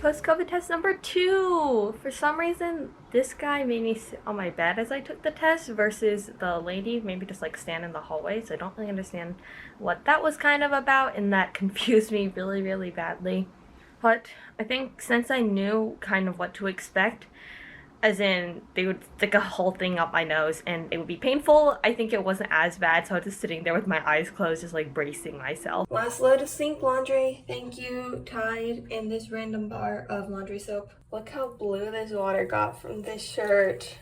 post-COVID test number 2. For some reason, this guy made me sit on my bed as I took the test versus the lady maybe just like stand in the hallway. So I don't really understand what that was kind of about, and that confused me really, really badly. But I think since I knew kind of what to expect, as in they would stick a whole thing up my nose and it would be painful, I think it wasn't as bad, so I was just sitting there with my eyes closed, just like bracing myself. Last load of sink laundry, thank you, Tide, and this random bar of laundry soap. Look how blue this water got from this shirt.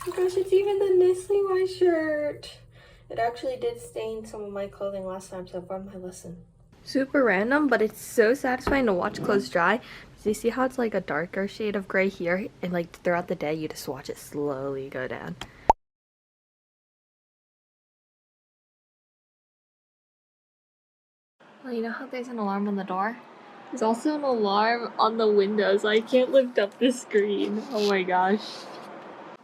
Oh gosh, it's even the NSLI-Y shirt. It actually did stain some of my clothing last time, so I've learned my lesson. Super random, but it's so satisfying to watch clothes dry. So you see how it's like a darker shade of gray here, and like throughout the day you just watch it slowly go down. Well, you know how there's an alarm on the door? There's also an alarm on the window, so I can't lift up the screen. Oh my gosh.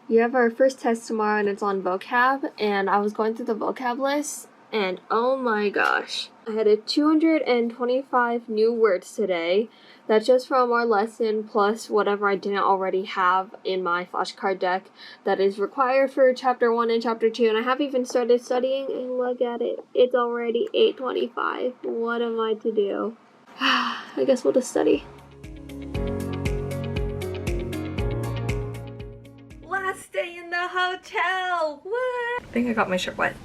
We have our first test tomorrow and it's on vocab, and I was going through the vocab list and oh my gosh. I had 225 new words today. That's just from our lesson plus whatever I didn't already have in my flashcard deck that is required for chapter 1 and chapter 2, and I haven't even started studying, and look at it. It's already 8:25. What am I to do? I guess we'll just study. Last day in the hotel! What? I think I got my shirt wet.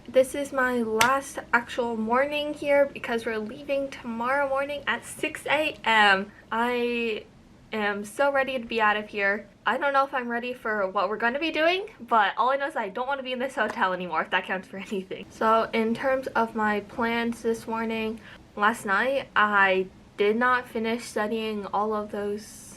This is my last actual morning here because we're leaving tomorrow morning at 6 a.m. I am so ready to be out of here. I don't know if I'm ready for what we're going to be doing, but all I know is I don't want to be in this hotel anymore, if that counts for anything. So in terms of my plans this morning, last night I did not finish studying all of those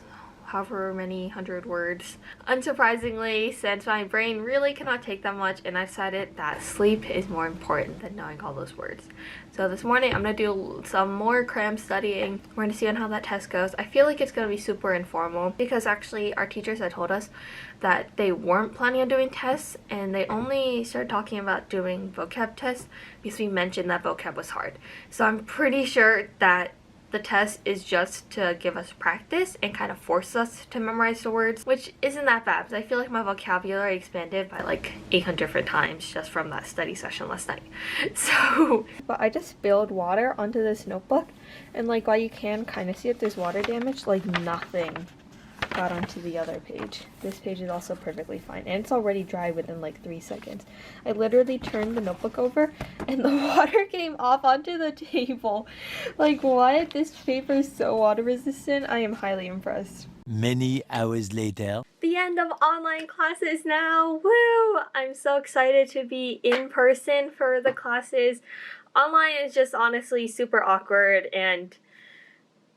however many hundred words. Unsurprisingly, since my brain really cannot take that much, and I decided that sleep is more important than knowing all those words. So this morning I'm going to do some more cram studying. We're going to see on how that test goes. I feel like it's going to be super informal because actually our teachers had told us that they weren't planning on doing tests, and they only started talking about doing vocab tests because we mentioned that vocab was hard. So I'm pretty sure that the test is just to give us practice and kind of force us to memorize the words, which isn't that bad because I feel like my vocabulary expanded by like 800 different times just from that study session last night. So, but I just spilled water onto this notebook, and like while you can kind of see if there's water damage, like nothing got onto the other page. This page is also perfectly fine, and it's already dry within like 3 seconds. I literally turned the notebook over and the water came off onto the table. Like what? This paper is so water resistant. I am highly impressed. Many hours later. The end of online classes now. Woo! I'm so excited to be in person for the classes. Online is just honestly super awkward, and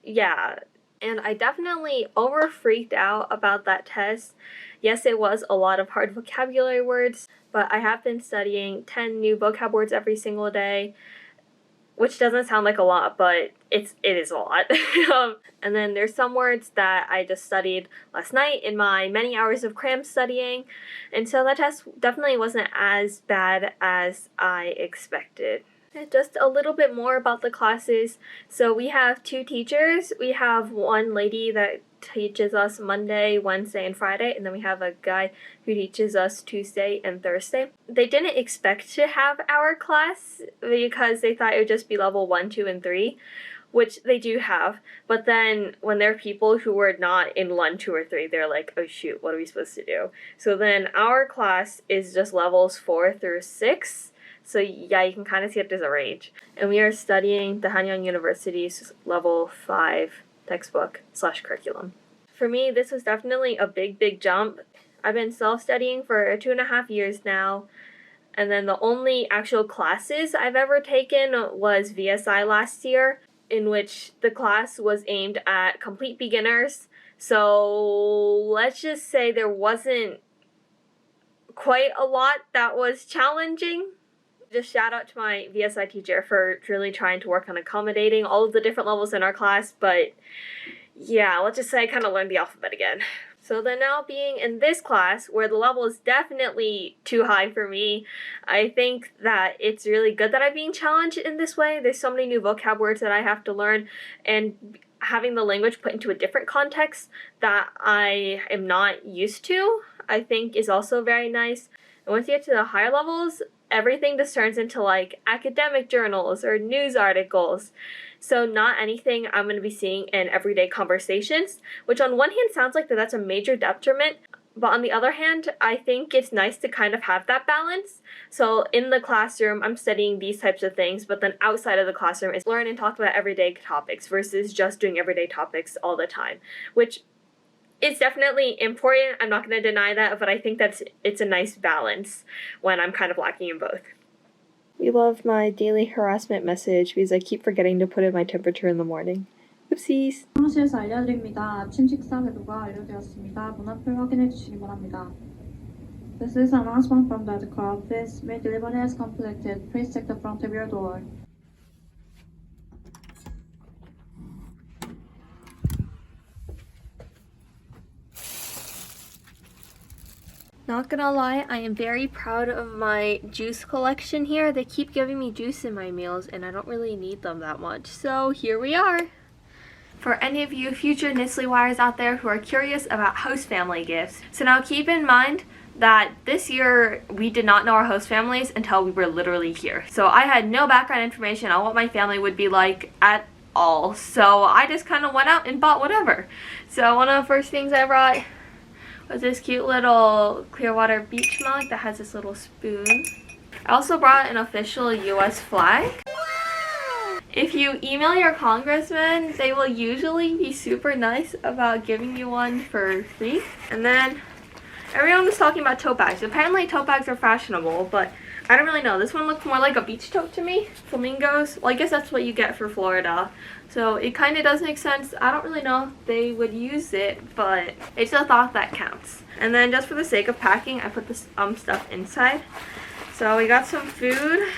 yeah. And I definitely over-freaked out about that test. Yes, it was a lot of hard vocabulary words, but I have been studying 10 new vocab words every single day, which doesn't sound like a lot, but it is a lot. And then there's some words that I just studied last night in my many hours of cram studying, and so that test definitely wasn't as bad as I expected. Just a little bit more about the classes. So we have 2 teachers. We have one lady that teaches us Monday, Wednesday, and Friday, and then we have a guy who teaches us Tuesday and Thursday. They didn't expect to have our class because they thought it would just be level 1, 2, and 3, which they do have. But then when there are people who were not in 1, 2, or 3, they're like, oh shoot, what are we supposed to do? So then our class is just levels 4 through 6. So yeah, you can kind of see that there's a range. And we are studying the Hanyang University's level 5 textbook / curriculum. For me, this was definitely a big jump. I've been self-studying for 2.5 years now. And then the only actual classes I've ever taken was VSI last year, in which the class was aimed at complete beginners. So let's just say there wasn't quite a lot that was challenging. Just shout out to my VSI teacher for really trying to work on accommodating all of the different levels in our class, but yeah, let's just say I kind of learned the alphabet again. So then now being in this class, where the level is definitely too high for me, I think that it's really good that I'm being challenged in this way. There's so many new vocab words that I have to learn, and having the language put into a different context that I am not used to, I think is also very nice. And once you get to the higher levels, everything just turns into like academic journals or news articles. So not anything I'm going to be seeing in everyday conversations, which on one hand sounds like that's a major detriment, but on the other hand, I think it's nice to kind of have that balance. So in the classroom, I'm studying these types of things, but then outside of the classroom is learn and talk about everyday topics versus just doing everyday topics all the time, which is definitely important. I'm not going to deny that, but I think it's a nice balance when I'm kind of lacking in both. We love my daily harassment message because I keep forgetting to put in my temperature in the morning. Oopsies. 사무실에서 알려드립니다. 아침 식사 궤도가 완료되었습니다. 문 앞을 확인해 주시기 바랍니다. This is an announcement from the car office. May delivery has completed. Please check the front of your door. Not gonna lie, I am very proud of my juice collection here. They keep giving me juice in my meals and I don't really need them that much. So here we are. For any of you future NSLI-Yers out there who are curious about host family gifts, so now keep in mind that this year we did not know our host families until we were literally here. So I had no background information on what my family would be like at all. So I just kind of went out and bought whatever. So one of the first things I brought was this cute little Clearwater beach mug that has this little spoon. I also brought an official US flag. If you email your congressman, they will usually be super nice about giving you one for free. And then everyone was talking about tote bags. Apparently tote bags are fashionable, but I don't really know. This one looks more like a beach tote to me. Flamingos. Well, I guess that's what you get for Florida. So it kind of does make sense. I don't really know if they would use it, but it's a thought that counts. And then just for the sake of packing, I put this stuff inside. So we got some food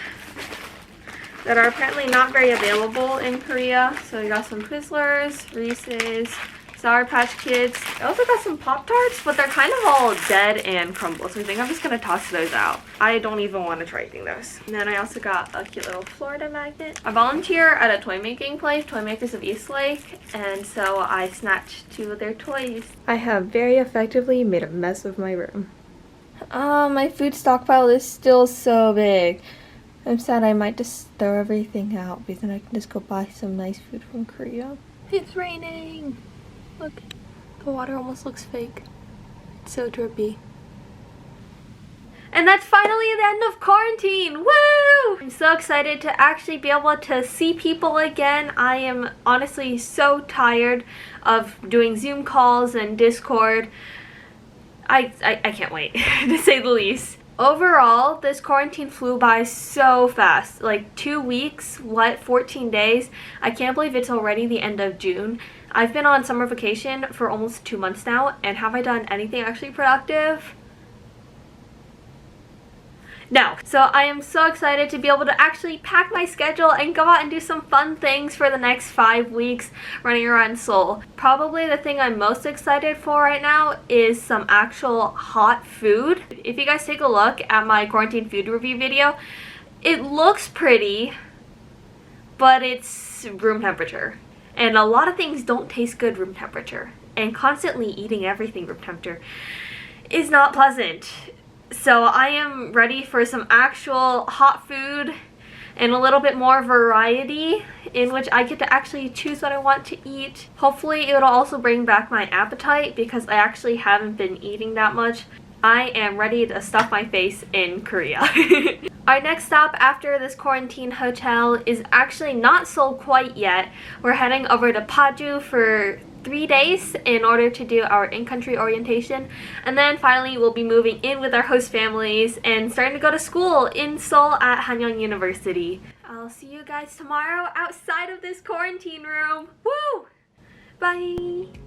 that are apparently not very available in Korea. So we got some Twizzlers, Reese's, Sour Patch Kids. I also got some Pop-Tarts, but they're kind of all dead and crumbled, so I think I'm just going to toss those out. I don't even want to try eating those. And then I also got a cute little Florida magnet. I volunteer at a toy making place, Toy Makers of Eastlake, and so I snatched 2 of their toys. I have very effectively made a mess of my room. My food stockpile is still so big. I'm sad I might just throw everything out because then I can just go buy some nice food from Korea. It's raining! Look, the water almost looks fake. It's so drippy. And that's finally the end of quarantine! Woo! I'm so excited to actually be able to see people again. I am honestly so tired of doing Zoom calls and Discord. I can't wait, to say the least. Overall, this quarantine flew by so fast. Like 2 weeks, 14 days? I can't believe it's already the end of June. I've been on summer vacation for almost 2 months now, and have I done anything actually productive? No. So I am so excited to be able to actually pack my schedule and go out and do some fun things for the next 5 weeks running around Seoul. Probably the thing I'm most excited for right now is some actual hot food. If you guys take a look at my quarantine food review video, it looks pretty, but it's room temperature. And a lot of things don't taste good room temperature. And constantly eating everything room temperature is not pleasant. So I am ready for some actual hot food and a little bit more variety in which I get to actually choose what I want to eat. Hopefully it'll also bring back my appetite because I actually haven't been eating that much. I am ready to stuff my face in Korea. Our next stop after this quarantine hotel is actually not Seoul quite yet. We're heading over to Paju for 3 days in order to do our in-country orientation, and then finally we'll be moving in with our host families and starting to go to school in Seoul at Hanyang University. I'll see you guys tomorrow outside of this quarantine room. Woo! Bye!